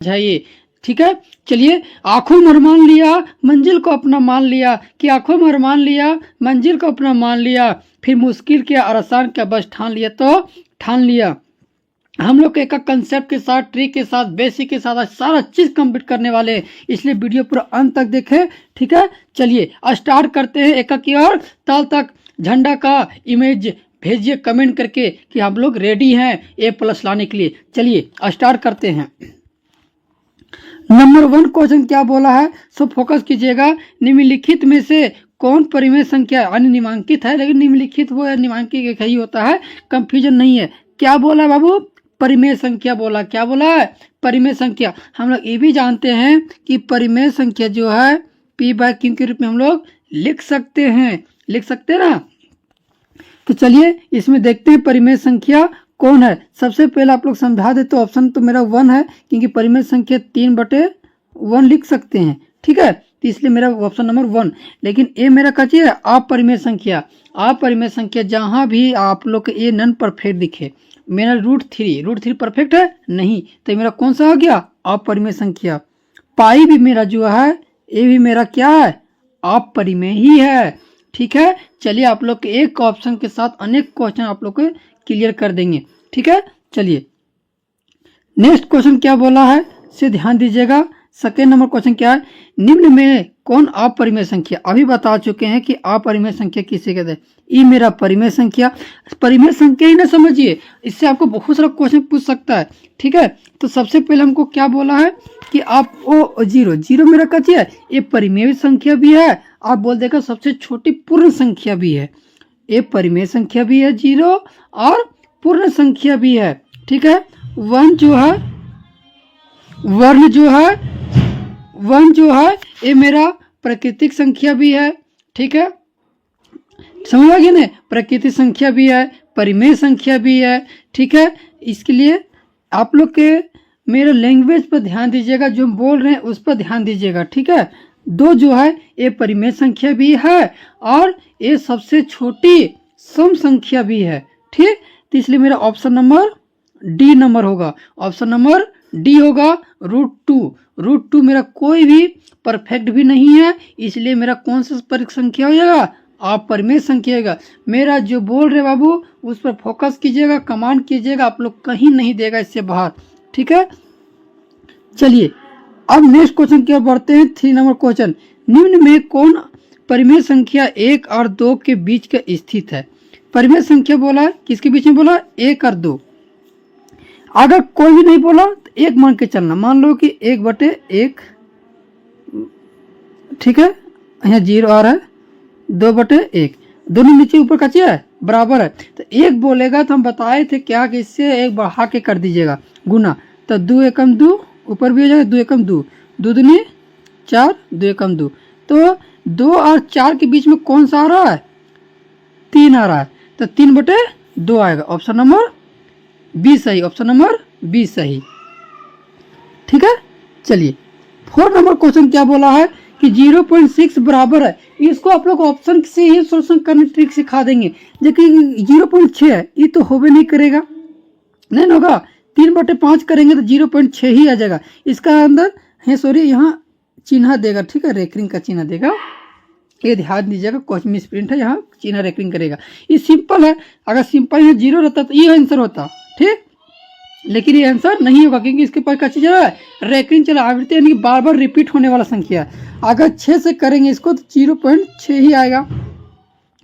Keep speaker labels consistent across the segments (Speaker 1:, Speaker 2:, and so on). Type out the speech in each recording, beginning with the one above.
Speaker 1: समझाइए। ठीक है, चलिए। आंखों में अरमान लिया, मंजिल को अपना मान लिया, कि आंखों में अरमान लिया, मंजिल को अपना मान लिया, फिर मुश्किल क्या और आसान क्या बस ठान लिया तो ठान लिया। हम लोग एक कंसेप्ट के साथ, ट्रिक के साथ, बेसिक के साथ आज सारा चीज कंप्लीट करने वाले हैं, इसलिए वीडियो पूरा अंत तक देखें। ठीक है, चलिए स्टार्ट करते हैं। एक की और ताल तक झंडा का इमेज भेजिए कमेंट करके कि हम लोग रेडी हैं A+ लाने के लिए। चलिए स्टार्ट करते हैं। नंबर 1 क्वेश्चन क्या बोला है, सो फोकस कीजिएगा। निम्नलिखित में से कौन परिमेय संख्या, यानी निम्नांकित है लेकिन निम्नलिखित वो निम्नांकित एक ही होता है, कंफ्यूजन नहीं है। क्या बोला बाबू, परिमेय संख्या बोला। क्या बोला है, परिमेय संख्या। हम लोग ये भी जानते हैं कि परिमेय संख्या जो है P/Q के रूप में हम लोग लिख सकते हैं, लिख सकते हैं ना। तो चलिए इसमें देखते हैं परिमेय संख्या कौन है। सबसे पहले आप लोग समझा दे तो ऑप्शन तो मेरा 1 है, क्योंकि परिमेय संख्या 3/1 लिख सकते हैं। ठीक है, तो इसलिए मेरा ऑप्शन नंबर 1। लेकिन ए मेरा क्या चीज है, अपरिमेय संख्या। अपरिमेय संख्या जहां भी आप लोग के ए नॉन परफेक्ट दिखे, मेरा √3 परफेक्ट है नहीं, तो मेरा कौन सा हो गया, अपरिमेय संख्या। पाई भी मेरा जो है, ये भी मेरा क्या है, अपरिमेय ही है। ठीक है, चलिए आप लोग के एक ऑप्शन के साथ अनेक क्वेश्चन आप लोग को क्लियर कर देंगे। ठीक है, चलिए नेक्स्ट क्वेश्चन क्या बोला है से ध्यान दीजिएगा। सेकेंड नंबर क्वेश्चन क्या है, निम्न में कौन अपरिमेय संख्या। अभी बता चुके हैं कि अपरिमेय संख्या किसे कहते हैं। ये मेरा परिमेय संख्या, परिमेय संख्या ही ना समझिए, इससे आपको बहुत सारा क्वेश्चन पूछ सकता है। ठीक है, तो सबसे पहले हमको क्या बोला है कि आप ओ जीरो मेरा कच्ची है, ये परिमेय संख्या भी है, आप बोल देगा सबसे छोटी पूर्ण संख्या भी है। ये परिमेय संख्या भी है 0 और पूर्ण संख्या भी है। ठीक है, 1 जो है, वर्ण जो है ये मेरा प्राकृतिक संख्या भी है। ठीक है, समझ आ गया ना, प्राकृतिक संख्या भी है, परिमेय संख्या भी है। ठीक है, इसके लिए आप लोग के मेरे लैंग्वेज पर ध्यान दीजिएगा, जो बोल रहे हैं उस पर ध्यान दीजिएगा। ठीक है, 2 जो है ये परिमेय संख्या भी है और ये सबसे छोटी सम संख्या भी है। ठीक, तो इसलिए मेरा ऑप्शन नंबर डी नंबर होगा, ऑप्शन नंबर डी होगा। √2 मेरा कोई भी परफेक्ट भी नहीं है, इसलिए मेरा कौन सा परिक संख्या हो जाएगा, अपरिमेय संख्या होगा। मेरा जो बोल रहे बाबू उस पर फोकस कीजिएगा, कमांड कीजिएगा, आप लोग कहीं नहीं देगा इससे बाहर। ठीक है, चलिए अब नेक्स्ट क्वेश्चन की ओर बढ़ते हैं। 3 नंबर क्वेश्चन, निम्न में कौन परिमेय संख्या 1 और 2 के बीच का स्थित है। परिमेय संख्या बोला है, किसके बीच में बोला, 1 और 2। अगर कोई भी नहीं बोला तो 1 मान के चलना, मान लो कि 1/1। ठीक है, यहाँ 0 आ रहा है, 2/1, दोनों नीचे ऊपर का चीज है बराबर है, तो 1 बोलेगा तो हम बताए थे क्या कि इससे 1 बढ़ा के कर दीजिएगा गुना, तो 2 एकम 2 ऊपर भी हो जाएगा, 2 एकम 2, 2 दूनी 4, 2 एकम 2, तो 2 और 4 के बीच में कौन सा आ रहा है, 3 आ रहा है, तो 3/2 आएगा। ऑप्शन नंबर बी सही, ऑप्शन नंबर बी सही। ठीक है, चलिए 4 नंबर क्वेश्चन क्या बोला है कि 0.6 बराबर है। इसको आप लोग ऑप्शन से ही सोल्यूशन करने ट्रिक सिखा देंगे, जबकि 0.6 है, ये तो होबे नहीं करेगा, नहीं होगा। 3/5 करेंगे तो 0.6 ही आ जाएगा। इसका अंदर है, सॉरी यहाँ चिन्ह देगा। ठीक है, रेकरिंग का चिन्ह देगा, ये ध्यान दीजिएगा, क्वेश्चन मिस प्रिंट है, यहाँ चिन्ह रेकरिंग करेगा। ये सिंपल है, अगर सिंपल यहाँ 0 रहता तो ये आंसर होता। ठीक, लेकिन ये आंसर नहीं होगा क्योंकि इसके पास क्या चीज है, रेकरिंग चला, आवृत्ति यानी बार बार रिपीट होने वाला संख्या। अगर 6 से करेंगे इसको तो 0.6 ही आएगा,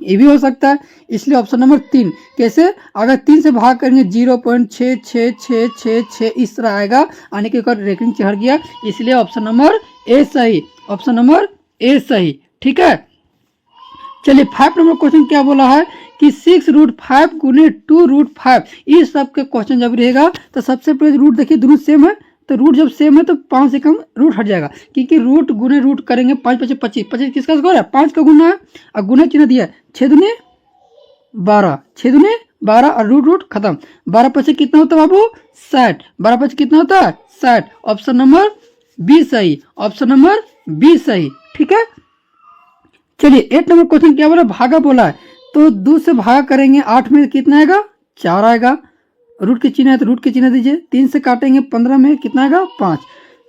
Speaker 1: ये भी हो सकता है। इसलिए ऑप्शन नंबर 3। कैसे, अगर 3 से भाग करेंगे 0.6666 इस तरह आएगा, आने के बाद रेकरिंग चढ़ गया, इसलिए ऑप्शन नंबर ए सही, ऑप्शन नंबर ए सही। ठीक है, चलिए 5 नंबर क्वेश्चन क्या बोला है कि 6√5 गुने 2√5। इस सब के क्वेश्चन जब रहेगा तो सबसे पहले रूट देखिए, दोनों सेम है, तो रूट जब सेम है तो 5 से कम रूट हट जाएगा, क्योंकि रूट गुने रूट करेंगे 5 × 25, 25 किसका स्कोर है, 5 का गुना है, और गुना चिन्ह दिया 6 दूनी 12, 6 दूनी 12 और रूट खत्म। 12 × 25 कितना होता है बाबू, 60, 12 × 25 कितना होता है, 60। ऑप्शन नंबर बी सही, ऑप्शन नंबर बी सही। ठीक है, चलिए 8 नंबर क्वेश्चन क्या बोला, भागा बोला है, तो 2 से भागा करेंगे 8 में कितना आएगा, 4 आएगा। रूट के चिन्ह है तो रूट के चिन्ह दीजिए। 3 से काटेंगे 15 में कितना आएगा, 5।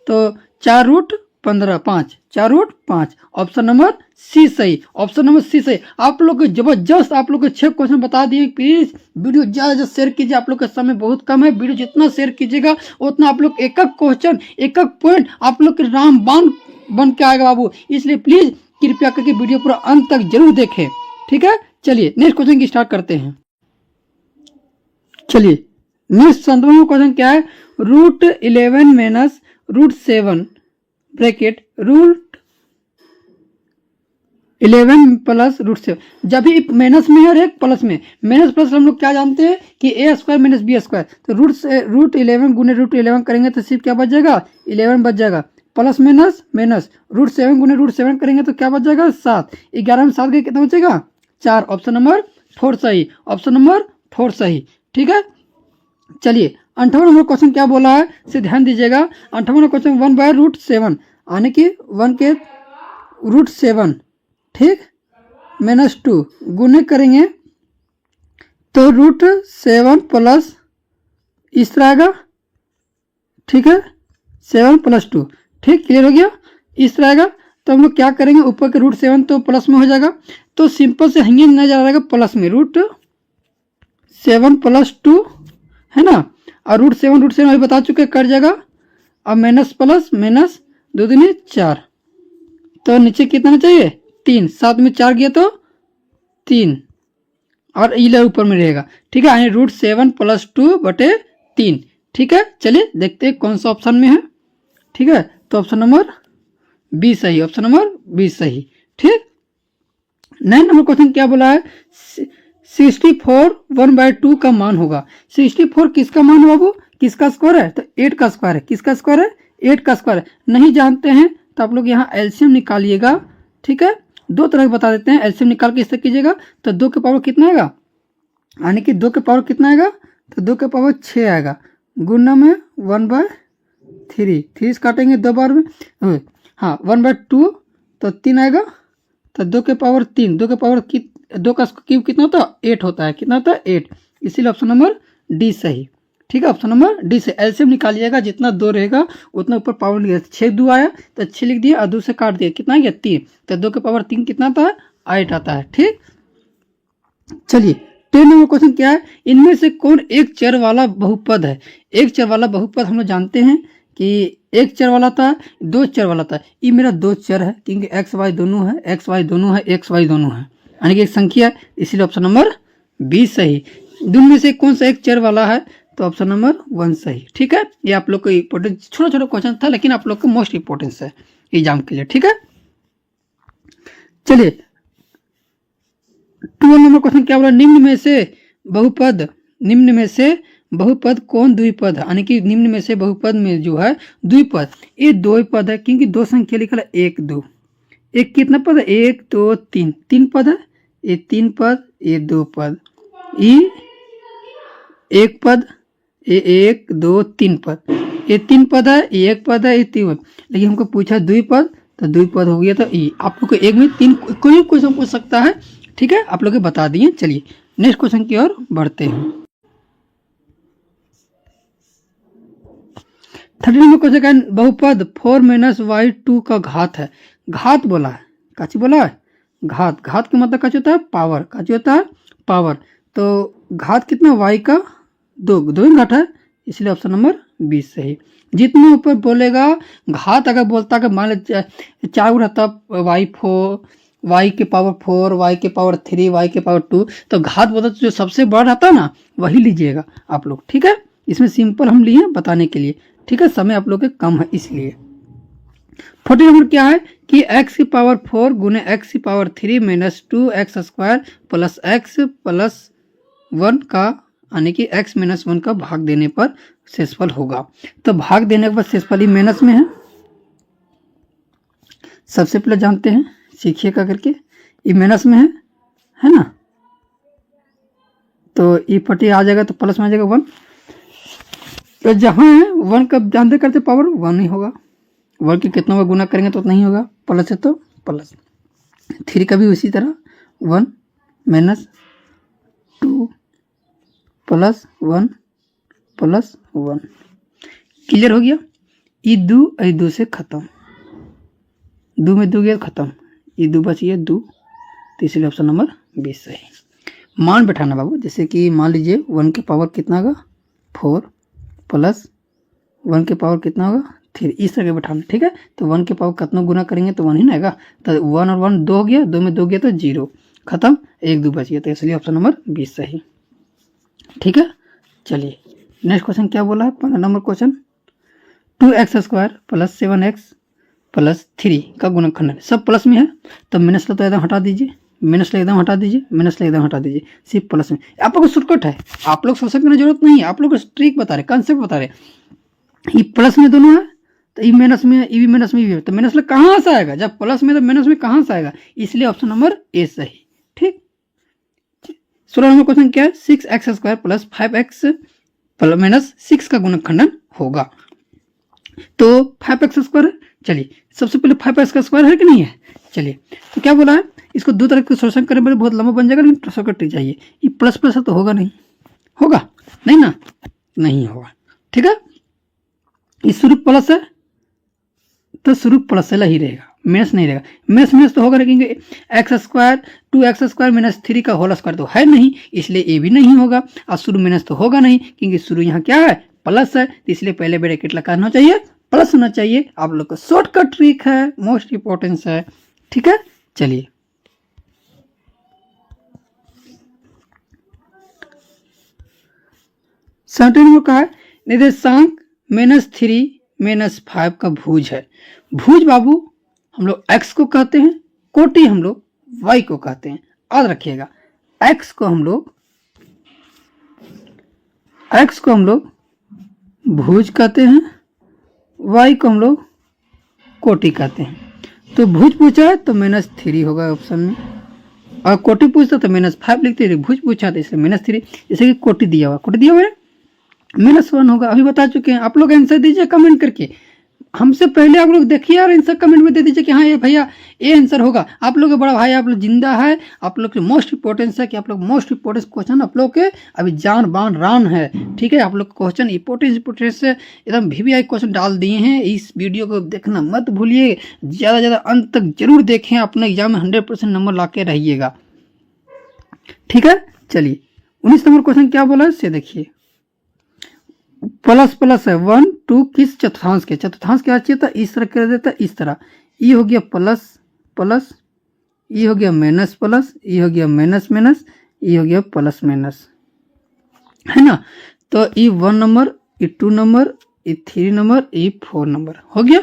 Speaker 1: तो 4√15 5, 4√5, ऑप्शन नंबर सी सही, ऑप्शन नंबर सी सही। आप लोग को जबरदस्त आप लोग को 6 क्वेश्चन बता दिए। प्लीज वीडियो ज़्यादा शेयर कीजिए, आप लोग का समय बहुत कम है। वीडियो जितना शेयर कीजिएगा उतना आप लोग एक एक क्वेश्चन एक एक पॉइंट आप लोग के रामबाण बन के आएगा बाबू। इसलिए प्लीज कृपया करके वीडियो पूरा अंत तक जरूर देखें, ठीक है। चलिए नेक्स्ट क्वेश्चन की स्टार्ट करते हैं। चलिए नेक्स्ट 17वां क्वेश्चन क्या है, √11 माइनस √7 ब्रैकेट √11 प्लस √7। जब भी माइनस में है और एक प्लस में, माइनस प्लस हम लोग क्या जानते हैं कि a² माइनस b²। तो √11 गुने √11 करेंगे तो सिर्फ क्या बच जाएगा, 11 बच जाएगा। प्लस माइनस माइनस √7 गुने √7 करेंगे तो क्या बच जाएगा, 7। 11 में 7 के कितना बचेगा, 4। ऑप्शन नंबर 4 सही, ऑप्शन नंबर 4 सही, ठीक है। चलिए 58वां नंबर क्वेश्चन क्या बोला है, से ध्यान दीजिएगा। 58वां क्वेश्चन 1/√7 यानी कि 1 के √7, ठीक, -2 गुने करेंगे तो √7 प्लस इस तरह आएगा, ठीक है, 7 + 2, ठीक, क्लियर हो गया। इस तरह आएगा तो हम लोग क्या करेंगे, ऊपर के √7 तो प्लस में हो जाएगा, तो सिंपल से हंगे नजर आएगा प्लस में, √7 + 2 है ना, और √7 अभी बता चुके कट जाएगा। अब माइनस प्लस माइनस 2 दूनी 4, तो नीचे कितना चाहिए 3, 7 में 4 गया तो 3 और 11 ऊपर में रहेगा, ठीक है, यानी √7 + 2/3, ठीक है। चलिए देखते हैं कौन सा ऑप्शन में है, ठीक है। तो ऑप्शन नंबर बी सही, ऑप्शन नंबर बी सही, ठीक। 9 नंबर क्वेश्चन क्या बोला है, 64 1/2 का मान होगा। 64 किसका मान है बाबू, किसका स्क्वायर है, तो 8 का स्क्वायर है। किसका स्क्वायर है, 8 का स्क्वायर है। नहीं जानते हैं तो आप लोग यहाँ एलसीएम निकालिएगा, ठीक है। 2 तरह के बता देते हैं, एलसीएम निकाल के इससे कीजिएगा तो 2 के पावर कितना आएगा, यानी कि 2 के पावर कितना आएगा, तो 2 के पावर 6 आएगा, गुना में 1/3, 3 से काटेंगे 2 बार में, हाँ 1/2 तो 3 आएगा, तो 2 के पावर 3, 2 के पावर 2 का क्यूब कितना होता है, 8 होता है, कितना होता है 8, इसीलिए ऑप्शन नंबर डी सही, ठीक है। ऑप्शन नंबर डी से एलसीएम निकालिएगा, जितना 2 रहेगा उतना ऊपर पावर लिखिएगा। 6 2 आया तो 6 लिख दिया और 2 से काट दिया, कितना गया 3, तो 2 के पावर 3 कितना आता है, 8 आता है, ठीक। चलिए 10 नंबर क्वेश्चन क्या है, इनमें से कौन एक चर वाला बहुपद है। एक चर वाला बहुपद हम लोग जानते हैं कि एक चर वाला था, 2 चर वाला था। ये मेरा 2 चर है क्योंकि एक्स वाई दोनों है, एक्स वाई दोनों है, एक्स वाई दोनों है, यानी कि एक संख्या, इसीलिए ऑप्शन नंबर 20 सही। दोनों में से कौन सा एक चर वाला है, तो ऑप्शन नंबर 1 सही, ठीक है। ये आप लोग को इम्पोर्टेंट छोटा छोटा क्वेश्चन था, लेकिन आप लोग को मोस्ट इंपोर्टेंस है एग्जाम के लिए, ठीक है। चलिए 12 नंबर क्वेश्चन क्या बोला, निम्न में से बहुपद कौन द्विपद है, यानी कि निम्न में से बहुपद में जो है द्विपद, ये 2 पद है क्योंकि 2 संख्या लिखा है 1 2, एक कितना पद है, 1 2 3, 3 पद है, ये 3 पद, ये 2 पद, ये 1 पद, ये 1 2 3 पद, ये 3 पद है, ये 1 पद है, ये 3 पद, लेकिन हमको पूछा द्विपद, तो द्विपद हो गया। तो ये आप लोग को एक में 3 कोई क्वेश्चन पूछ सकता है, ठीक है, आप लोग को बता दिए। चलिए नेक्स्ट क्वेश्चन की ओर बढ़ते हैं। 30 नंबर क्वेश्चन का बहुपद 4 - y2 का घात है। घात बोला है, काची बोला है, घात, घात का मतलब काची होता है, पावर, काची होता है पावर। तो घात कितना, y का 2 ही घात है, इसलिए ऑप्शन नंबर 20 सही। जितने ऊपर बोलेगा घात, अगर बोलता है मान लीजिए 4 रहता y4, y के पावर 4, y के पावर 3, y के पावर 2, तो घात बोलता जो सबसे बड़ा रहता है ना वही लीजिएगा आप लोग, ठीक है। इसमें सिंपल हम लिए बताने के लिए, ठीक है, समय आप लोग के कम है इसलिए। 40 नंबर क्या है कि x की पावर 4 गुने x की power 3 - 2x² plus x plus 1 का, यानी कि x - 1 का भाग देने पर शेषफल होगा। तो भाग देने के बाद शेषफल ही माइनस में है, सबसे पहले जानते हैं, सीखिएगा करके, ये माइनस में है ना, तो ये 40 आ जाएगा तो प्लस में आ जाएगा 1, तो जहाँ है 1 का जानते करते पावर 1 ही होगा, 1 की कितना गुना करेंगे तो नहीं होगा, प्लस है तो प्लस। 3 का भी उसी तरह 1 - 2 +1 +1, क्लियर हो गया। ई दू से खत्म, दो में दो गया खत्म, ई दो बच गया दो, तो इसलिए ऑप्शन नंबर 20 सही। मान बैठाना बाबू, जैसे कि मान लीजिए 1 के पावर कितना होगा 4 प्लस 1 के पावर कितना होगा 3, इस तरह के बैठाना, ठीक है। तो 1 के पावर कितना गुना करेंगे तो 1 ही ना आएगा, तो 1 और 1 2 हो गया, 2 में 2 गया तो 0 खत्म, 1 2 बच गया, तो इसलिए ऑप्शन नंबर 20 सही, ठीक है। चलिए नेक्स्ट क्वेश्चन क्या बोला है, 15 number question, 2x² plus 7x plus 3 का गुणनखंड, सब प्लस में है, तो माइनस तो एकदम हटा दीजिए, माइनस एकदम हटा दीजिए, माइनस एकदम हटा दीजिए, सिर्फ प्लस में। आप लोग को शॉर्टकट है, आप लोग सोचने की जरूरत नहीं है, आप लोग को ट्रिक बता रहे, कंसेप्ट बता रहे। ये प्लस में दोनों है, तो ये माइनस में है, ये भी माइनस में भी है, तो माइनस कहाँ से आएगा, जब प्लस में तो माइनस में कहाँ से आएगा, इसलिए ऑप्शन नंबर ए सही, ठीक। 16 नंबर क्वेश्चन क्या है, 6x² प्लस 5x माइनस 6 का गुणनखंडन होगा, तो 5x², चलिए सबसे पहले 5x² है कि नहीं है, चलिए तो क्या बोला है, इसको दो तरह के सोल्यूशन करने पर बहुत लंबा बन जाएगा, लेकिन शॉर्टकट ट्रिक चाहिए। ये प्लस प्लस है तो होगा नहीं, होगा नहीं ना, नहीं होगा, ठीक है। ये शुरू प्लस है तो शुरू प्लस वाला ही रहेगा, माइनस नहीं रहेगा, माइनस तो होगा, लेकिन x² 2x² माइनस 3 का होल स्क्वायर तो है नहीं, इसलिए ये भी नहीं होगा, और शुरू माइनस तो होगा नहीं, क्योंकि शुरू यहाँ क्या है प्लस है, तो इसलिए पहले ब्रैकेट लगाना चाहिए, प्लस होना चाहिए। आप लोग का शॉर्टकट ट्रिक है, मोस्ट इंपॉर्टेंस है, ठीक है। चलिए 17 नंबर का है, निर्देशांक -3 -5 का भुज है। भुज बाबू हम लोग x को कहते हैं, कोटि हम लोग y को कहते हैं, याद रखिएगा। x को हम लोग भुज कहते हैं, y को हम लोग कोटि कहते हैं। तो भुज पूछा है तो -3 होगा ऑप्शन में, और कोटि पूछता तो -5 लिखते, भुज पूछा तो इसलिए -3, जैसे कि कोटि दिया हुआ, कोटि दिया हुआ है -1 होगा, अभी बता चुके हैं। आप लोग आंसर दीजिए कमेंट करके, हमसे पहले आप लोग देखिए और आंसर कमेंट में दे दीजिए कि हाँ ये भैया ये आंसर होगा। आप लोग के बड़ा भाई, आप लोग जिंदा है, आप लोग के मोस्ट इंपॉर्टेंस है कि आप लोग मोस्ट इंपॉर्टेंस क्वेश्चन आप लोग के अभी जान बान रान है, ठीक है। आप लोग क्वेश्चन इंपॉर्टेंस से एकदम VVI क्वेश्चन डाल दिए हैं। इस वीडियो को देखना मत भूलिए, ज़्यादा ज़्यादा अंत तक जरूर देखें, अपने एग्जाम में 100% नंबर ला के रहिएगा, ठीक है। चलिए 19 नंबर क्वेश्चन क्या बोला है से देखिए, प्लस प्लस है 1 2 किस चतुर्थांश के, चतुर्थांश क्या चाहिए था, इस तरह कर देता, इस तरह, ये हो गया प्लस प्लस, ये हो गया माइनस प्लस, ये हो गया माइनस माइनस, ये हो गया प्लस माइनस, है ना। तो ये 1 नंबर, ये 2 नंबर, ये 3 नंबर, ये 4 नंबर हो गया।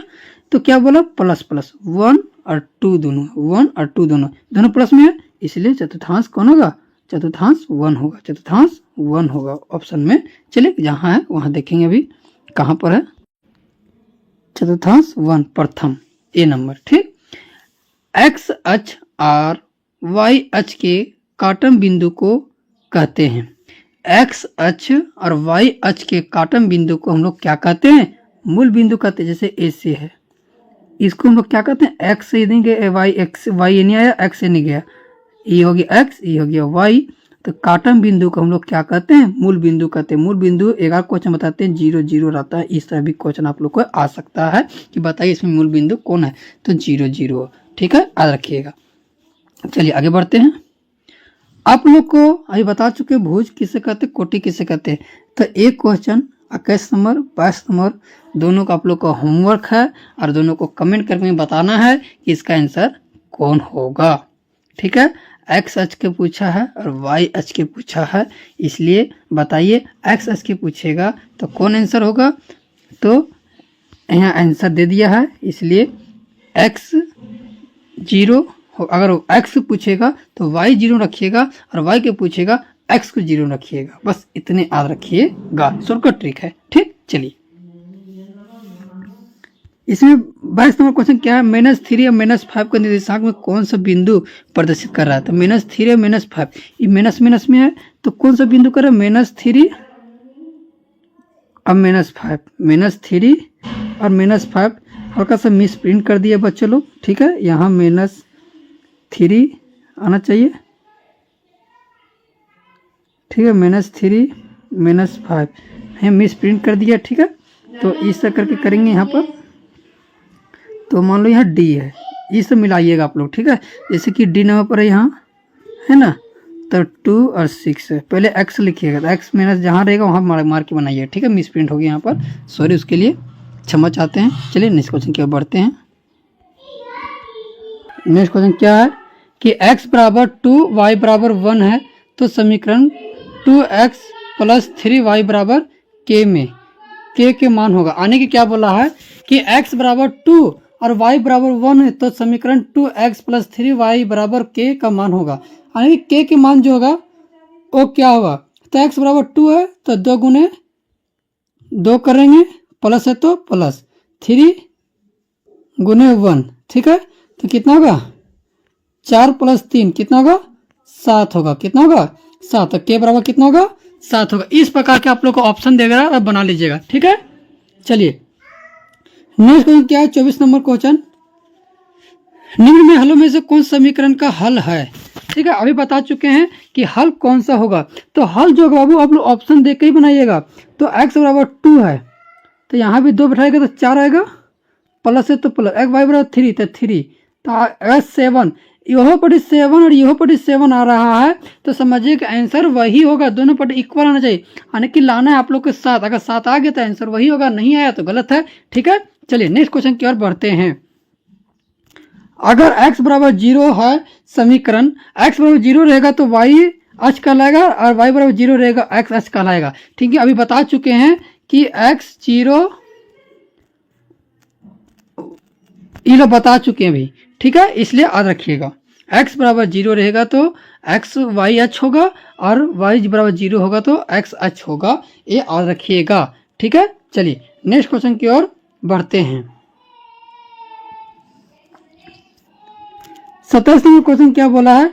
Speaker 1: तो क्या बोला, प्लस प्लस 1 और 2 दोनों, 1 और 2 दोनों प्लस में है, इसलिए चतुर्थांश कौन होगा, चतुर्थांश 1 होगा, चतुर्थांश 1 होगा ऑप्शन में। चलिए जहाँ है वहाँ देखेंगे, अभी कहाँ पर है, चतुर्थांश 1 प्रथम ए नंबर, ठीक। x अक्ष और y अक्ष के काटम बिंदु को कहते हैं, x अक्ष और y अक्ष के काटम बिंदु को हम लोग क्या कहते हैं, मूल बिंदु कहते हैं। जैसे ए से है, इसको हम लोग क्या कहते हैं, x से नहीं गया, y नहीं आया, x से नहीं गया, ये हो गया x, ये हो गया y, तो काटम बिंदु को हम लोग क्या कहते हैं, मूल बिंदु कहते हैं। मूल बिंदु एक और क्वेश्चन बताते हैं 0 0 रहता है, इस तरह भी क्वेश्चन आप लोग को आ सकता है कि बताइए इसमें मूल बिंदु कौन है, तो 0 0, ठीक है, याद रखिएगा। चलिए आगे बढ़ते हैं। आप लोग को अभी बता चुके भुज किसे कहते, कोटि किसे कहते हैं। तो एक क्वेश्चन 21 नंबर 22 नंबर दोनों का आप लोग का होमवर्क है, और दोनों को कमेंट करके बताना है कि इसका आंसर कौन होगा, ठीक है। x अक्ष के पूछा है और y अक्ष के पूछा है, इसलिए बताइए x अक्ष के पूछेगा तो कौन आंसर होगा, तो यहाँ आंसर दे दिया है, इसलिए x 0, अगर x पूछेगा तो y 0 रखिएगा, और y के पूछेगा x को 0 रखिएगा, बस इतने याद रखिएगा, शॉर्टकट ट्रिक है, ठीक। चलिए इसमें 22 नंबर क्वेश्चन क्या है, -3 और -5 का निर्देशांक में कौन सा बिंदु प्रदर्शित कर रहा है। तो -3 और -5, ये माइनस माइनस में है, तो कौन सा बिंदु कर रहा है, -3 और -5, -3 और -5, हल्का सा मिस प्रिंट कर दिया बच्चे लोग, ठीक है। यहाँ -3 आना चाहिए, ठीक है, -3 -5 है, मिस प्रिंट कर दिया, ठीक है। तो इस तरह करके करेंगे यहाँ पर। तो मान लो यहाँ डी है, इसे मिलाइएगा आप लोग, ठीक है। जैसे कि डी नंबर पर है यहाँ, है ना, तो 2 और 6 है। पहले एक्स लिखिएगा, तो एक्स माइनस जहाँ रहेगा वहाँ मार के बनाइए, ठीक है। मिस प्रिंट हो गया यहाँ पर, सॉरी उसके लिए क्षमा चाहते हैं। चलिए नेक्स्ट क्वेश्चन की ओर बढ़ते हैं। नेक्स्ट क्वेश्चन क्या है कि x बराबर 2 y बराबर 1 है, तो समीकरण 2x प्लस 3y बराबर k में k के मान होगा। आने की क्या बोला है कि x बराबर 2 और y बराबर 1 है, तो समीकरण 2x प्लस 3y बराबर k का मान होगा। यानी कि k के मान जो होगा वो क्या होगा, तो x बराबर 2 है तो 2 गुने 2 करेंगे, प्लस है तो प्लस 3 गुने 1, ठीक है। तो कितना होगा 4 प्लस 3 कितना होगा 7 होगा, कितना होगा 7। तो k बराबर कितना होगा 7 होगा। इस प्रकार के आप लोग को ऑप्शन देगा, आप बना लीजिएगा, ठीक है। चलिए नेक्स्ट क्वेश्चन क्या है, 24 नंबर क्वेश्चन, निम्न में हलों में से कौन समीकरण का हल है, ठीक है। अभी बता चुके हैं कि हल कौन सा होगा। तो हल जो बाबू आप लोग ऑप्शन देख के ही बनाइएगा। तो x बराबर 2 है, तो यहाँ भी 2 बैठाएगा तो 4 आएगा, प्लस है तो प्लस, x y बराबर 3 तो 3, तो 7, यह पटी 7 और यह पटी 7 आ रहा है, तो समझिए कि आंसर वही होगा, दोनों पटी इक्वल आना चाहिए। यानी कि लाना है आप लोग के 7, अगर 7 आ गया तो आंसर वही होगा, नहीं आया तो गलत है, ठीक है। चलिए नेक्स्ट क्वेश्चन की ओर बढ़ते हैं। अगर x बराबर 0 है, समीकरण x बराबर 0 रहेगा तो y अक्ष कहलाएगा और y बराबर 0 रहेगा x अक्ष कहलाएगा, ठीक है। अभी बता चुके हैं कि x 0 ये लोग बता चुके हैं अभी, ठीक है, इसलिए याद रखिएगा। x बराबर 0 रहेगा तो x y अक्ष होगा और y बराबर 0 होगा तो x अक्ष होगा, ये याद रखिएगा, ठीक है। चलिए नेक्स्ट क्वेश्चन की ओर बढ़ते हैं। 27 नंबर क्वेश्चन क्या बोला है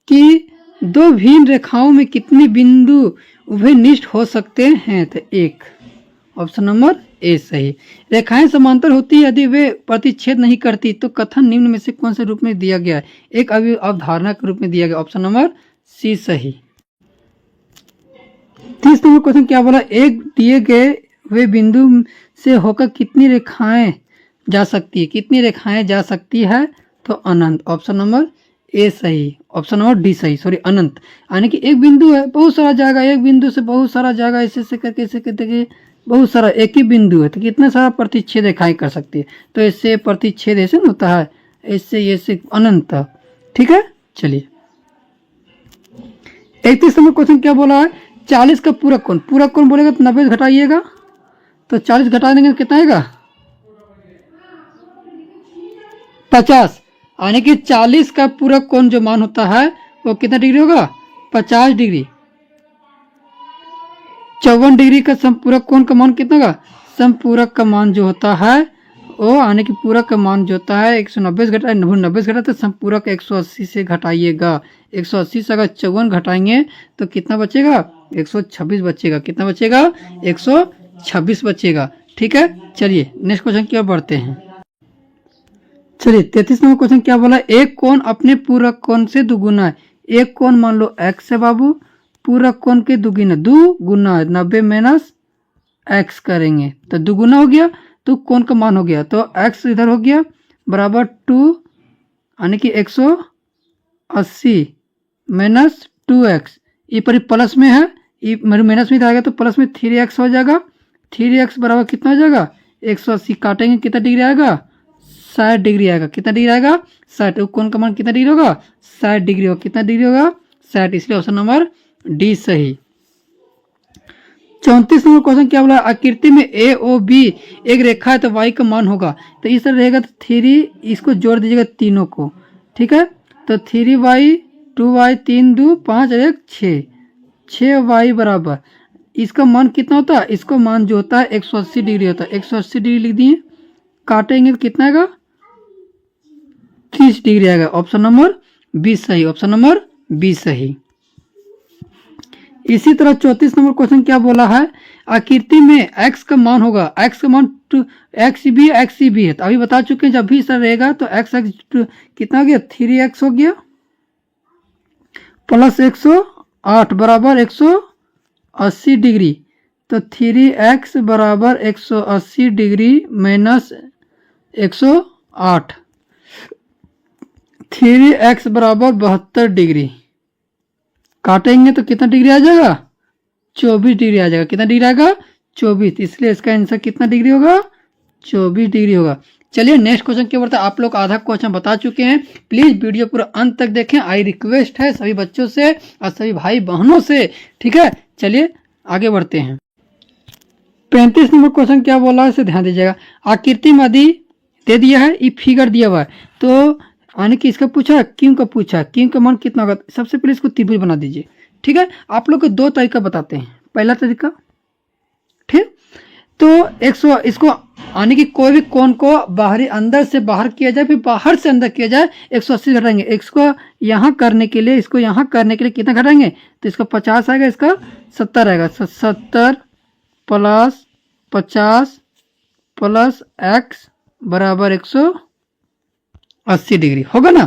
Speaker 1: कि दो भिन्न रेखाओं में कितने बिंदु उभयनिष्ठ हो सकते हैं, तो 1, ऑप्शन नंबर ए सही। रेखाएं समांतर होती है यदि वे प्रतिच्छेद नहीं करती, तो कथन निम्न में से कौन से रूप में दिया गया है, एक अवधारणा के रूप में दिया गया, ऑप्शन नंबर सी सही। 30 नंबर क्वेश्चन क्या बोला, एक दिए गए वे बिंदु से होकर कितनी रेखाएं जा सकती है, कितनी रेखाएं जा सकती है, तो अनंत, ऑप्शन नंबर ए सही, ऑप्शन नंबर डी सही, सॉरी अनंत। यानी कि एक बिंदु है, बहुत सारा जाएगा, एक बिंदु से बहुत सारा जाएगा, ऐसे करके ऐसे करके बहुत सारा, एक ही बिंदु है तो कितना सारा प्रतिच्छेद रेखाएं कर सकती है, तो इससे प्रतिच्छेद ऐसे न होता है, इससे ऐसे अनंत, ठीक है। चलिए 31 नंबर क्वेश्चन क्या बोला है, 40 का पूरक कोण, पूरक कोण बोलेगा तो 90 घटाइएगा, तो 40 घटा देंगे तो कितना आएगा 50। यानी कि 40 का पूरक कोण जो मान होता है वो कितना डिग्री होगा 50 डिग्री। 54 डिग्री का संपूरक कोण का मान कितना होगा, संपूरक का मान जो होता है वो, आने की पूरक का मान जो होता है 190 घटा 90 घटा, तो संपूरक 180 से घटाइएगा। 180 से अगर 54 घटाएंगे तो कितना बचेगा 126 बचेगा, कितना बचेगा 126 बचेगा, ठीक है। चलिए नेक्स्ट क्वेश्चन की ओर बढ़ते हैं। चलिए 33 नंबर क्वेश्चन क्या बोला, एक कोण अपने पूरक कोण से दुगुना है। एक कोण मान लो x है बाबू, पूरक कोण के दुगुना 90 माइनस x करेंगे तो दुगुना हो गया, तो कोण का मान हो गया, तो x इधर हो गया बराबर 2, यानी कि 180 माइनस 2x, ये पर प्लस में है, ये माइनस में आएगा तो प्लस में 3x हो जाएगा। 3x बराबर कितना हो जाएगा 180, काटेंगे कितना डिग्री आएगा 60 डिग्री आएगा, कितना डिग्री आएगा 60। कोण का मान कितना डिग्री होगा 60 डिग्री होगा, कितना डिग्री होगा 60, इसलिए ऑप्शन नंबर डी सही। 34 नंबर क्वेश्चन क्या बोला, आकृति में ए ओ बी एक रेखा है तो y का मान होगा, तो इस तरह रहेगा तो 3, इसको जोड़ दीजिएगा तीनों को, ठीक है। तो 3y 2y 3 2 5 और 1 6, 6y बराबर इसका मान कितना होता है, इसको मान जो होता है 180 डिग्री होता है, 180 डिग्री लिख दिए, काटेंगे तो कितना आएगा 30 डिग्री आएगा, ऑप्शन नंबर बी सही, ऑप्शन नंबर बी सही। इसी तरह 34 नंबर क्वेश्चन क्या बोला है, आकृति में x का मान होगा, x का मान x भी है, तो अभी बता चुके हैं जब भी सर रहेगा तो x कितना हो गया 3x हो गया प्लस 108 बराबर 180 डिग्री, तो 3x बराबर 180 डिग्री माइनस 108, 3x बराबर 72 डिग्री। काटेंगे तो कितना डिग्री आ जाएगा? 24 डिग्री आ जाएगा। कितना डिग्री आएगा? 24। इसलिए इसका आंसर कितना डिग्री होगा? 24 डिग्री होगा। चलिए नेक्स्ट क्वेश्चन क्या बढ़ता है। आप लोग आधा क्वेश्चन बता चुके हैं, प्लीज वीडियो पूरा अंत तक देखें। आई रिक्वेस्ट है सभी बच्चों से और सभी भाई बहनों से, ठीक है। चलिए आगे बढ़ते हैं। 35 नंबर क्वेश्चन क्या बोला है इसे ध्यान दीजिएगा। आकृति आदि दे दिया है, ये फिगर दिया हुआ है, तो आने की इसका पूछा, क्यों का पूछा, क्यों का मान कितना होगा। सबसे पहले इसको त्रिभुज बना दीजिए, ठीक है। आप लोग को दो तरीका बताते हैं। पहला तरीका, ठीक, तो 100 इसको आने की कोई भी कोण को बाहरी अंदर से बाहर किया जाए, फिर बाहर से अंदर किया जाए, 180 घटाएंगे। इसको यहाँ करने के लिए, इसको यहाँ करने के लिए कितना घटाएंगे, तो इसका 50 आएगा, इसका 70 आएगा। 70 प्लस 50 प्लस x बराबर 180 डिग्री होगा ना।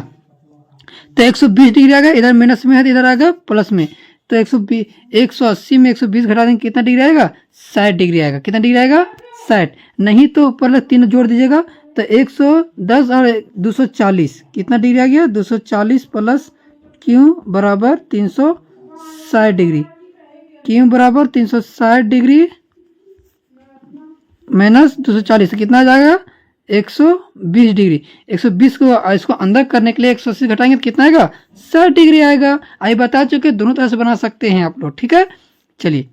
Speaker 1: तो 120 डिग्री आ गया, इधर माइनस में है तो इधर आ गया प्लस में। तो 180 में 120 घटा देंगे, कितना डिग्री आएगा? 60 डिग्री आएगा। कितना डिग्री आएगा? 60। नहीं तो ऊपर 3 जोड़ दीजिएगा, तो 110 और 240 कितना डिग्री आ गया? 240 प्लस क्यू बराबर 360 डिग्री। क्यू बराबर 360 डिग्री माइनस 240 कितना आ जाएगा? 120 डिग्री। 120 को इसको अंदर करने के लिए 180 घटाएंगे तो कितना आएगा? 60 डिग्री आएगा। आई बता चुके, दोनों तरह से बना सकते हैं आप लोग, ठीक है। चलिए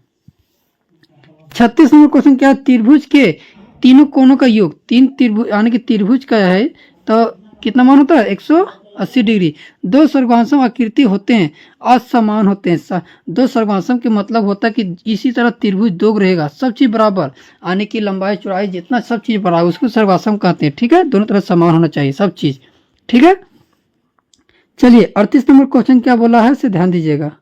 Speaker 1: 36 नंबर क्वेश्चन क्या है। त्रिभुज के तीनों कोणों का योग, तीन त्रिभुज यानी कि त्रिभुज का है, तो कितना मान होता है? 180 डिग्री। दो सर्वांशम आकृति होते हैं, असमान होते हैं। दो सर्वांशम के मतलब होता है कि इसी तरह त्रिभुज दो रहेगा, सब चीज बराबर, आने की लंबाई चौड़ाई जितना सब चीज बराबर, उसको सर्वांशम कहते हैं, ठीक है। दोनों तरफ समान होना चाहिए सब चीज, ठीक है। चलिए 38 नंबर क्वेश्चन क्या बोला है इसे ध्यान दीजिएगा।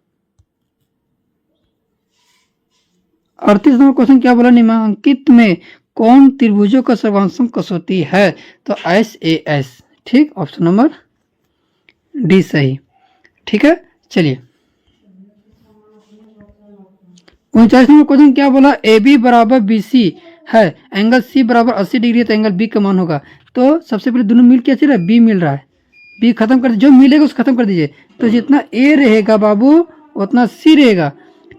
Speaker 1: 38 नंबर क्वेश्चन क्या बोला, निम्नलिखित में कौन त्रिभुजों का सर्वांशम कसौटी है? तो SAS, ठीक, ऑप्शन नंबर डी सही, ठीक है। चलिए 39 नंबर क्वेश्चन क्या बोला, AB बराबर BC है, एंगल C बराबर 80 डिग्री है, तो एंगल B का मान होगा। तो सबसे पहले दोनों मिल क्या चल रहा है? B मिल रहा है, B खत्म कर, जो मिलेगा उसको खत्म कर दीजिए। तो जितना A रहेगा बाबू उतना C रहेगा,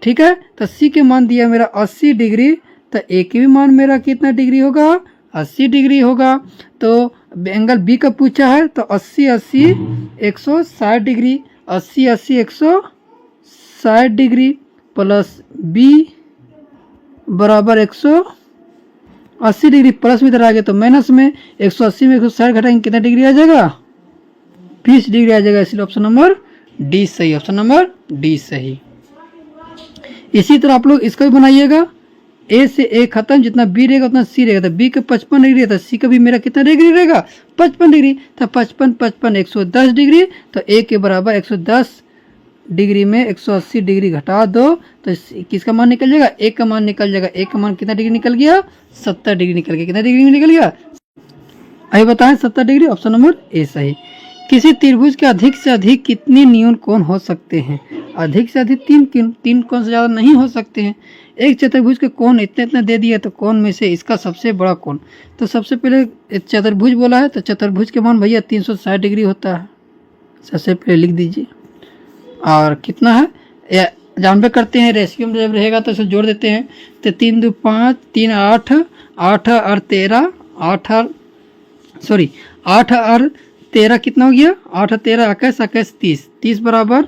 Speaker 1: ठीक है। तो C के मान दिया मेरा 80 डिग्री, तो A के भी मान मेरा कितना डिग्री होगा? 80 डिग्री होगा। तो एंगल B का पूछा है, तो 80 80 160 डिग्री, 80 80 160 डिग्री प्लस B बराबर 180 डिग्री, प्लस में इधर आ गया तो माइनस में, 180 में 160 घटाएंगे कितना डिग्री आ जाएगा? 20 डिग्री आ जाएगा। इसलिए ऑप्शन नंबर डी सही, ऑप्शन नंबर डी सही। इसी तरह आप लोग इसका भी बनाइएगा। ए से ए खत्म, जितना बी रहेगा उतना सी रहेगा। तो बी का 55 डिग्री है, तो सी का भी मेरा कितना डिग्री रहेगा? 55 डिग्री। तो 55 55 110 डिग्री, तो ए के बराबर 110 डिग्री में 180 डिग्री घटा दो, तो किसका मान निकल जाएगा? ए का मान निकल जाएगा। ए का मान कितना डिग्री निकल गया? 70 डिग्री निकल गया। कितना डिग्री निकल गया? अभी बताएं 70 डिग्री, ऑप्शन नंबर ए सही। किसी त्रिभुज के अधिक से अधिक कितने न्यून कोण हो सकते हैं? अधिक से अधिक तीन कोण से ज़्यादा नहीं हो सकते हैं। एक चतुर्भुज के कोण इतने दे दिया, तो कोण में से इसका सबसे बड़ा कोण, तो सबसे पहले चतुर्भुज बोला है, तो चतुर्भुज के मान भैया 360 डिग्री होता है। सबसे पहले लिख दीजिए। और कितना है जानबे करते हैं, रेशियो में जब रहेगा तो इसे जोड़ देते हैं। तो 3 2 5 3 8 8 और 13 8 और 13 कितना हो गया? 8 और 13 21 21 30 30 बराबर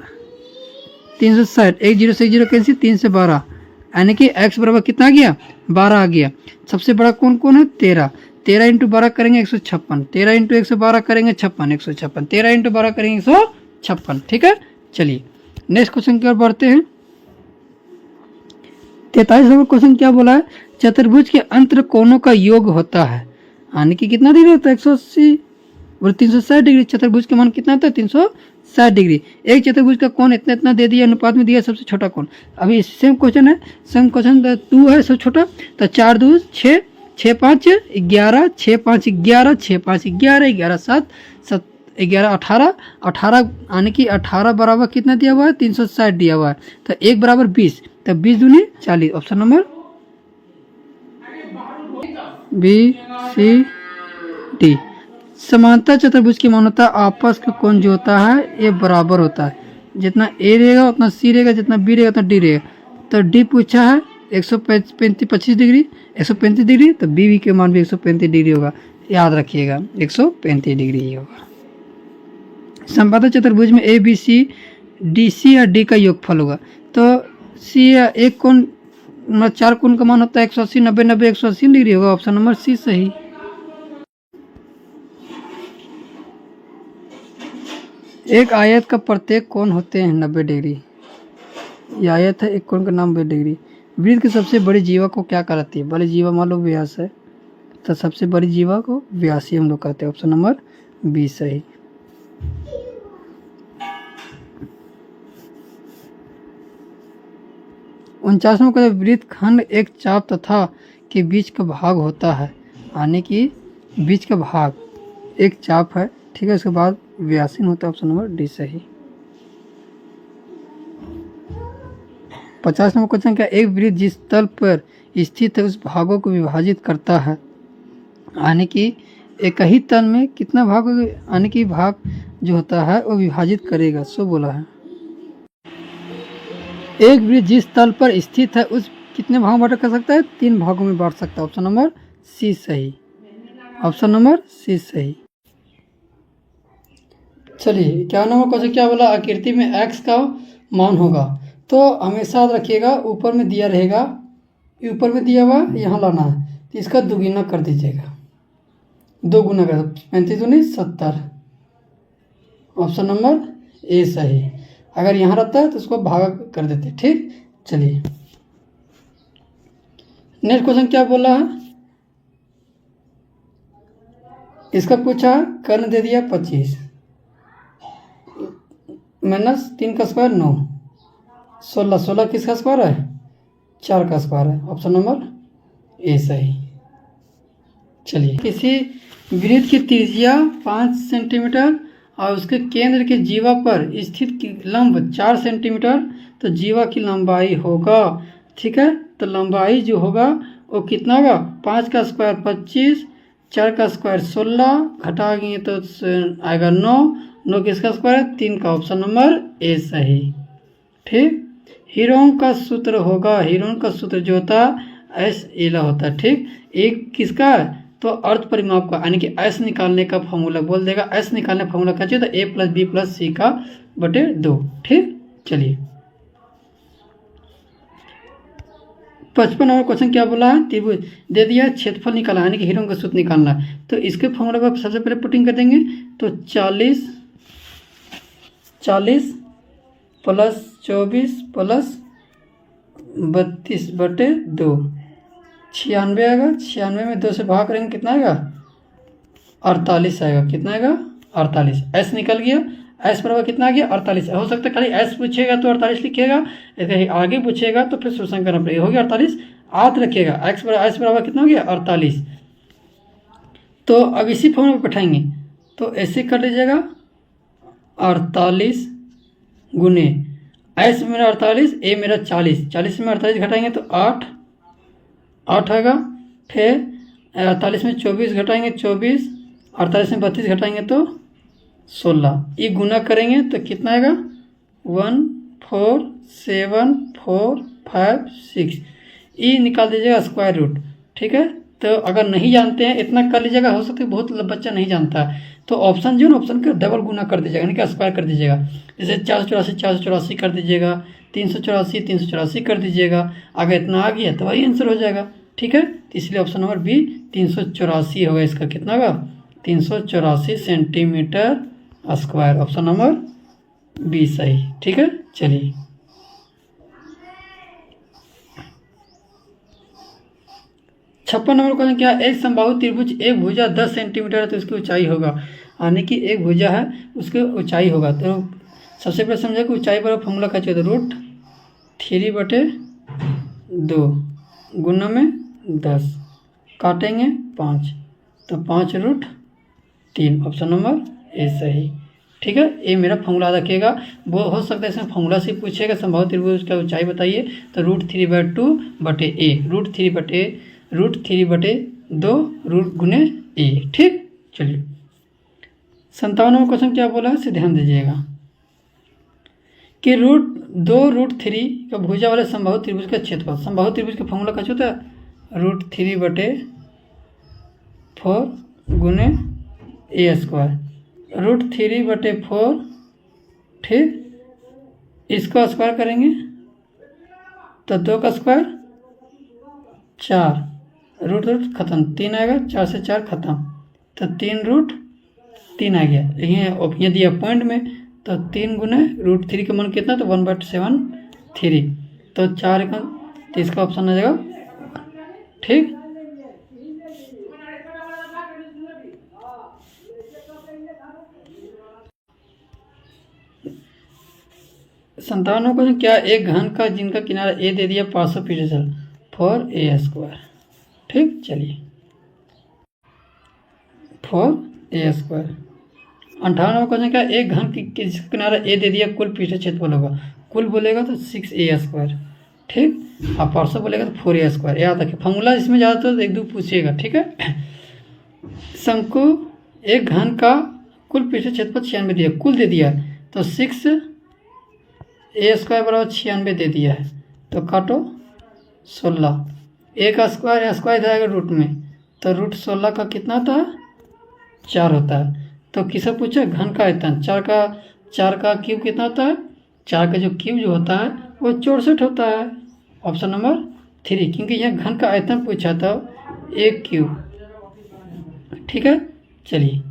Speaker 1: 360। 1 0 से 1 0 कैंसिल, 3 से 12, यानी कि x बराबर कितना आ गया? 12 आ गया। सबसे बड़ा कौन कौन है? 13। 13 इंटू 12 करेंगे 156, 13 इंटू 112 करेंगे 56 156, 13 इंटू 12 करेंगे 156, ठीक है। चलिए नेक्स्ट क्वेश्चन की ओर बढ़ते हैं। 43 नंबर क्वेश्चन क्या बोला है? चतुर्भुज के अंतर कोणों का योग होता है, यानी कि कितना डिग्री होता है? 180 और 360 डिग्री। चतुर्भुज का मान कितना होता है? 360 डिग्री। एक चतुर्भुज का कोण इतना दे दिया, अनुपात में दिया सबसे छोटा कोण। अभी सेम क्वेश्चन है, सेम क्वेश्चन 2 है सबसे छोटा। तो 4 2 6 6 5 11 6 5 11 6 5 11 11 7 7 11 18 18, यानी कि 18 बराबर कितना दिया हुआ है? 360 दिया हुआ है। तो 1 बराबर 20, तो 20 दूनी 40, option number B C D. समांतर चतुर्भुज की मान्यता आपस का कोण जो होता है ये बराबर होता है, जितना ए रहेगा उतना सी रहेगा, जितना बी रहेगा उतना डी रहेगा। तो डी पूछा है 125 डिग्री 135 डिग्री, तो बी के मान भी 135 डिग्री होगा, याद रखिएगा 135 डिग्री ही होगा। समबाहु चतुर्भुज में A B C D C या डी का योगफल होगा, तो सी या एक कोण मतलब 4 कोण का मान होता है 180 90 90 180 डिग्री होगा। ऑप्शन नंबर सी सही। एक आयत का प्रत्येक कोण होते हैं 90 डिग्री। यह आयत है, एक कोण का नाम 90 डिग्री। वृत्त की सबसे बड़ी जीवा को क्या कहलाती है? बड़ी जीवा मान लो व्यास है, तो सबसे बड़ी जीवा को व्यास ही हम लोग कहते हैं। ऑप्शन नंबर बी सही। 49वां क्वेश्चन, वृत्त खंड एक चाप तथा के बीच का भाग होता है, यानी कि बीच का भाग एक चाप है, ठीक है, उसके बाद व्यासीन होता है। ऑप्शन नंबर डी सही। 50वां क्वेश्चन, क्या एक वृत्त जिस तल पर स्थित है उस भागों को विभाजित करता है, यानी कि एक ही तल में कितना भाग, यानी कि भाग जो होता है वो विभाजित करेगा, सो बोला है। एक वृत्त जिस तल पर स्थित है उस कितने भागों में बांट कर सकता है? 3 भागों में बांट सकता है। ऑप्शन नंबर सी सही। ऑप्शन नंबर सी सही। चलिए 51 नंबर क्वेश्चन क्या बोला? आकृति में x का मान होगा, तो हमेशा याद रखिएगा ऊपर में दिया रहेगा, ऊपर में दिया हुआ यहाँ लाना है, तो इसका दुगुना कर दीजिएगा, 2 गुना कर 35 दूनी 70। ऑप्शन नंबर ए सही। अगर यहाँ रहता है तो उसको भाग कर देते, ठीक। चलिए नेक्स्ट क्वेश्चन क्या बोला है? इसका पूछा कर्ण दे दिया 25 माइनस 3 का स्क्वायर 9, 16 16 किसका स्क्वायर है? 4 का स्क्वायर है। ऑप्शन नंबर ए सही। चलिए किसी वृत्त की त्रिज्या 5 सेंटीमीटर और उसके केंद्र के जीवा पर स्थित की लंब 4 सेंटीमीटर, तो जीवा की लंबाई होगा, ठीक है। तो लंबाई जो होगा वो कितना होगा? 5 का स्क्वायर 25, 4 का स्क्वायर 16, घटाएंगे तो आएगा 9, 9 किसका स्क्वायर है? 3 का। ऑप्शन नंबर ए सही, ठीक। हीरोन का सूत्र होगा, हीरोन का सूत्र जो होता है एस एला होता है, ठीक। एक किसका है? तो अर्थ परिमाप का, यानी कि एस निकालने का फॉर्मूला बोल देगा। एस निकालने का फॉर्मूला क्या चाहिए? तो ए प्लस बी प्लस सी का बटे 2, ठीक। चलिए 55 नंबर क्वेश्चन क्या बोला है? त्रिभुज दे दिया, क्षेत्रफल निकाला, यानी कि हीरोन का सूत्र निकालना है, तो इसके फॉर्मूला को सबसे पहले पुटिंग कर देंगे, तो 40 प्लस 24 प्लस 32 बटे 2, 96 आएगा। 96 में 2 से भाग करेंगे कितना आएगा? 48 आएगा। कितना आएगा? 48। एस निकल गया, एस बराबर कितना आ गया? 48। हो सकता है खाली एस पूछेगा तो 48 लिखिएगा, यदि आगे पूछेगा तो फिर शोषण करना पड़ेगा। हो गया 48, याद रखिएगा एस बराबर कितना हो गया? 48। तो अब इसी फॉर्म में बैठाएंगे, तो ऐसे कर लीजिएगा 48 गुने एस मेरा 48, ए मेरा 40, 40 में 48 घटाएंगे तो 8 आएगा। फिर 48 में 24 घटाएंगे 24, 48 में 32 घटाएंगे तो 16, ये गुना करेंगे तो कितना आएगा? 1 4 7 4 5 6, ये निकाल दीजिएगा स्क्वायर रूट, ठीक है। तो अगर नहीं जानते हैं इतना कर लीजिएगा, हो सकता है बहुत बच्चा नहीं जानता है, तो ऑप्शन जो है ऑप्शन का डबल गुना कर दीजिएगा, यानी कि स्क्वायर कर दीजिएगा। जैसे 484 कर दीजिएगा, 384 कर दीजिएगा। अगर इतना आ गया तो वही आंसर हो जाएगा, ठीक है। तो इसलिए ऑप्शन नंबर बी 384 होगा। इसका कितना होगा? 384 centimetre square. Option number B सही, ठीक है। चलिए 56 नंबर क्वेश्चन क्या? एक समबाहु त्रिभुज एक भुजा 10 सेंटीमीटर है तो उसकी ऊंचाई होगा, यानी कि एक भुजा है उसकी ऊंचाई होगा। तो सबसे पहले समझे कि ऊंचाई पर फॉर्मूला क्या चाहिए? √3/2 गुना में 10 काटेंगे 5, तो 5√3। ऑप्शन नंबर ए सही, ठीक है। ये मेरा फॉर्मूला रखिएगा, वो हो सकता है इसमें फॉर्मूला से पूछेगा समबाहु त्रिभुज का ऊंचाई बताइए, तो √3/2 बटे ए, √3/2 2 रूट गुने ए। ठीक, चलिए 57वां क्वेश्चन क्या बोला है, इसे ध्यान दीजिएगा कि 2√3 का भुजा वाले समबाहु त्रिभुज का क्षेत्रफल। समबाहु त्रिभुज का फॉर्मूला कैसे होता है, √3/4 गुने ए स्क्वायर। √3/4, ठीक, इसका स्क्वायर करेंगे तो 2 का स्क्वायर 4, रूट खत्म, 3 आएगा, 4 से 4 खत्म, तो 3√3 आ गया। ये दिया पॉइंट में, तो 3 गुने √3 का मान कितना, तो 1/73, तो 4 का, तो इसका ऑप्शन आ जाएगा। ठीक, संतानों को क्या एक घन का जिनका किनारा ए दे दिया 500 पीटर फॉर ए स्क्वायर। ठीक, चलिए 4 ए स्क्वायर। 58वां क्वेश्चन क्या, एक घन की किनारा ए दे दिया कुल पीछे क्षेत्रफल होगा। कुल बोलेगा तो 6 ए स्क्वायर। ठीक, और 500 बोलेगा तो 4 ए स्क्वायर। याद रखिए फॉर्मूला इसमें ज़्यादा तो 1-2 पूछिएगा। ठीक है, शंकु एक घन का कुल पीछे क्षेत्रफल 96 दिया, कुल दे दिया तो 6 ए स्क्वायर बराबर 96 दे दिया है, तो काटो 16, ए का स्क्वायर स्क्वायर आएगा रूट में, तो √16 का कितना होता है, 4 होता है। तो किसे पूछा, घन का आयतन, 4 का क्यूब कितना होता है, 4 का जो क्यूब जो होता है वो 64 होता है। ऑप्शन नंबर 3, क्योंकि यह घन का आयतन पूछा था, 1 क्यूब। ठीक है, चलिए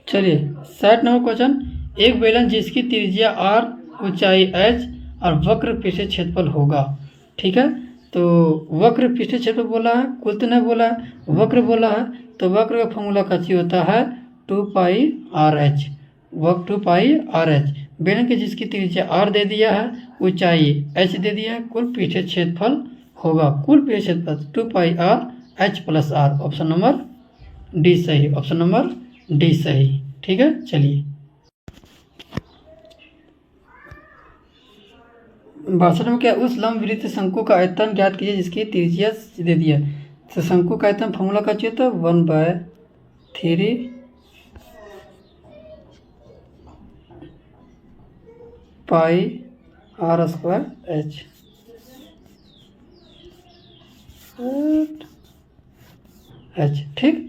Speaker 1: चलिए 60 नंबर क्वेश्चन, एक बेलन जिसकी त्रिज्या r, ऊंचाई h और वक्र पृष्ठ क्षेत्रफल होगा। ठीक है, तो वक्र पृष्ठ क्षेत्रफल बोला है, कुल तो नहीं बोला है, वक्र बोला है, तो वक्र का फॉर्मूला कैसे होता है, 2πRh, वक्र 2πRh। बेलन की जिसकी त्रिज्या r दे दिया है, ऊंचाई h दे दिया है, कुल पृष्ठ क्षेत्रफल होगा, कुल पृष्ठ क्षेत्रफल 2πRh + r। Option number D सही, ऑप्शन नंबर डी सही। ठीक है, चलिए 62 में क्या, उस लंबवृत्त शंकु का आयतन ज्ञात कीजिए जिसकी त्रिज्या दे दिया। तो शंकु का आयतन फॉर्मूला का चाहिए था 1/3 πr² h। ठीक,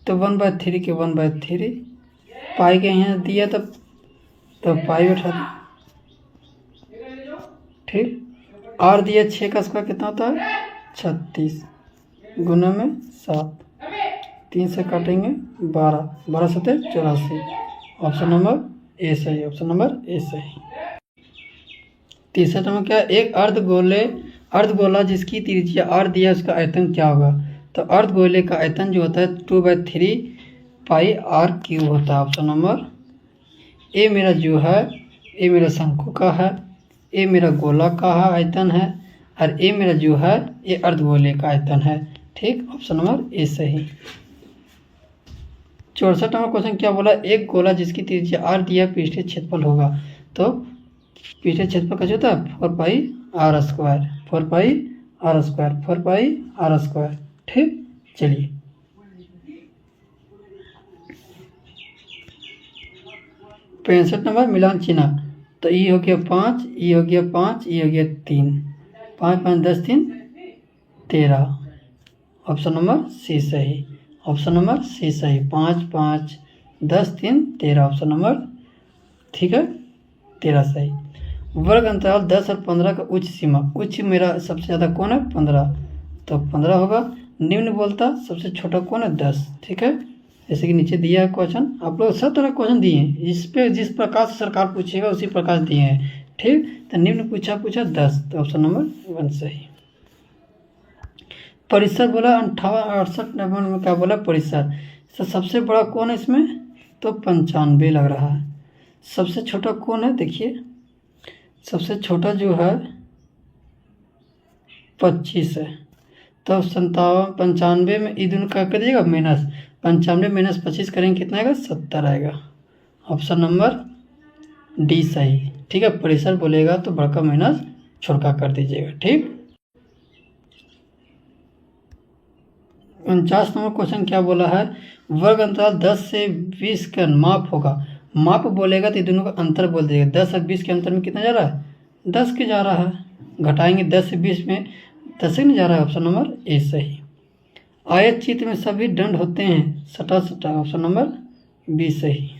Speaker 1: तो 1/3 के 1/3 पाई के यहाँ दिया तब तो पाई बैठा दिया। ठीक, आर दिया 6 का स्क्वायर कितना होता है, 36 गुना में 7, 3 से काटेंगे 12, 12 7 84। ऑप्शन नंबर ए सही, ऑप्शन नंबर ए सही। तीसरा नंबर क्या, एक अर्धगोला जिसकी त्रिज्या r दिया उसका आयतन क्या होगा। तो अर्धगोले का आयतन जो होता है 2/3 πr³ होता है। ऑप्शन नंबर ए मेरा जो है, ए मेरा शंकु का है, ए मेरा गोला का आयतन है, और ए मेरा जो है ये अर्धगोले का आयतन है। ठीक, ऑप्शन नंबर ए सही। 64 नंबर क्वेश्चन क्या बोला, एक गोला जिसकी त्रिज्या r दिया पृष्ठीय क्षेत्रफल होगा। तो पृष्ठीय क्षेत्रफल कैसे होता है, 4πr², 4πr², 4πr²। ठीक, चलिए 65 नंबर मिलान चिन्ह। तो ई हो गया 5, ई हो गया 5, ई हो गया 3, 5 5 10 3 13। ऑप्शन नंबर सी सही, ऑप्शन नंबर सी सही, 5 5 10 3 13। ऑप्शन नंबर ठीक है 13 सही। वर्ग अंतराल 10 और 15 का उच्च सीमा, उच्च मेरा सबसे ज़्यादा कौन है, 15, तो 15 होगा। निम्न बोलता सबसे छोटा कौन है, 10। ठीक है, जैसे कि नीचे दिया है क्वेश्चन, आप लोग सब तरह क्वेश्चन दिए हैं, इस पे जिस प्रकार से सरकार पूछेगा उसी प्रकार से दिए हैं। ठीक, तो निम्न पूछा 10, तो ऑप्शन नंबर 1 सही। परिसर बोला 58 नंबर में क्या बोला, परिसर। तो सबसे बड़ा कौन है इसमें, तो 95 लग रहा है। सबसे छोटा कौन है, देखिए सबसे छोटा जो है 25 है। तो 95 में ई दोनों क्या करिएगा, माइनस 95 - 25 करेंगे कितना आएगा, 70 आएगा। ऑप्शन नंबर डी सही। ठीक है, परिसर बोलेगा तो बड़का माइनस छोटा कर दीजिएगा। ठीक। 49 नंबर क्वेश्चन क्या बोला है, वर्ग अंतराल 10 से 20 का माप होगा। माप बोलेगा तो ये दोनों का अंतर बोल देगा। 10 और 20 के अंतर में कितना जा रहा है, 10 के जा रहा है। घटाएंगे 10 से 20 में 10 से नहीं जा रहा है, ऑप्शन नंबर ए सही। आयत चित्र में सभी दंड होते हैं सटा सटा, ऑप्शन नंबर बी सही।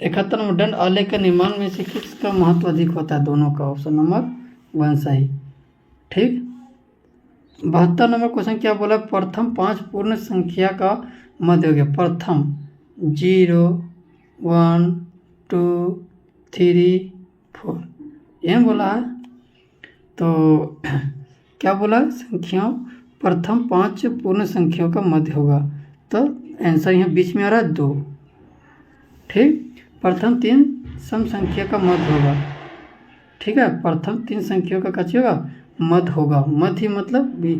Speaker 1: 71 नंबर दंड आलेख का निर्माण में से किसका महत्व अधिक होता है, दोनों का, ऑप्शन नंबर 1 सही। ठीक। 72 नंबर क्वेश्चन क्या बोला, प्रथम 5 पूर्ण संख्या का मध्य हो गया। प्रथम 0 1 2 3 4 यह बोला है। तो क्या बोला, संख्याओं प्रथम 5 पूर्ण संख्याओं का मध्य होगा, तो आंसर यहाँ बीच में आ रहा है 2। ठीक। प्रथम 3 सम संख्या का मध्य होगा। ठीक है, प्रथम 3 संख्याओं का क्या होगा, मध्य होगा। मध्य मतलब बी।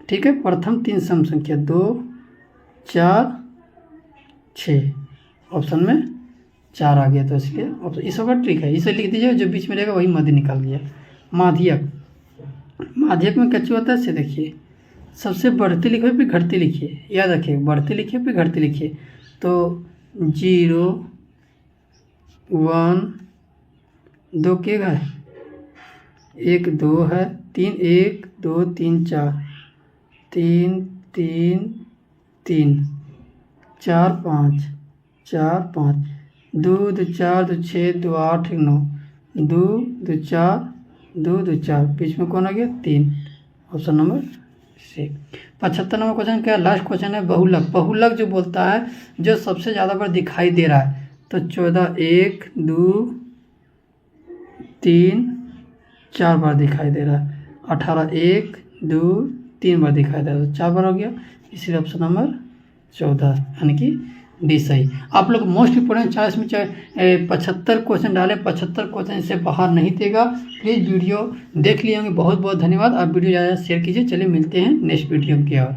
Speaker 1: ठीक है, प्रथम 3 सम संख्या 2 4 6, ऑप्शन में 4 आ गया, तो इसलिए ऑप्शन इस होगा। ठीक है, इसे लिख दीजिए, जो बीच में रहेगा वही मध्य निकाल गया। माध्यक, माध्यक में क्या होता है से देखिए, सबसे बढ़ती लिखिए फिर घटती लिखिए, याद रखिए, बढ़ती लिखिए फिर घटती लिखिए। तो 0 1 2 के है, 1 2 है, 3 1 2 3 4 3 3 3 4 5 4 5 2 2 4 2 6 2 8 9 2 2 4 2 2 4, बीच में कौन आ गया 3, option number C. 75 number question क्या, लास्ट क्वेश्चन है बहुलक। बहुलक जो बोलता है जो सबसे ज़्यादा बार दिखाई दे रहा है, तो 14 1 2 3 4 बार दिखाई दे रहा है। 18 1 2 3 बार दिखाई दे रहा है, तो 4 बार हो गया, इसलिए ऑप्शन नंबर 14 यानी कि डी सही। आप लोग मोस्ट इंपोर्टेंट 40 में 75 क्वेश्चन डालें, 75 क्वेश्चन से बाहर नहीं देगा। प्लीज़ वीडियो देख लिए होंगे, बहुत बहुत धन्यवाद। आप वीडियो ज़्यादा शेयर कीजिए। चलिए मिलते हैं नेक्स्ट वीडियो की ओर।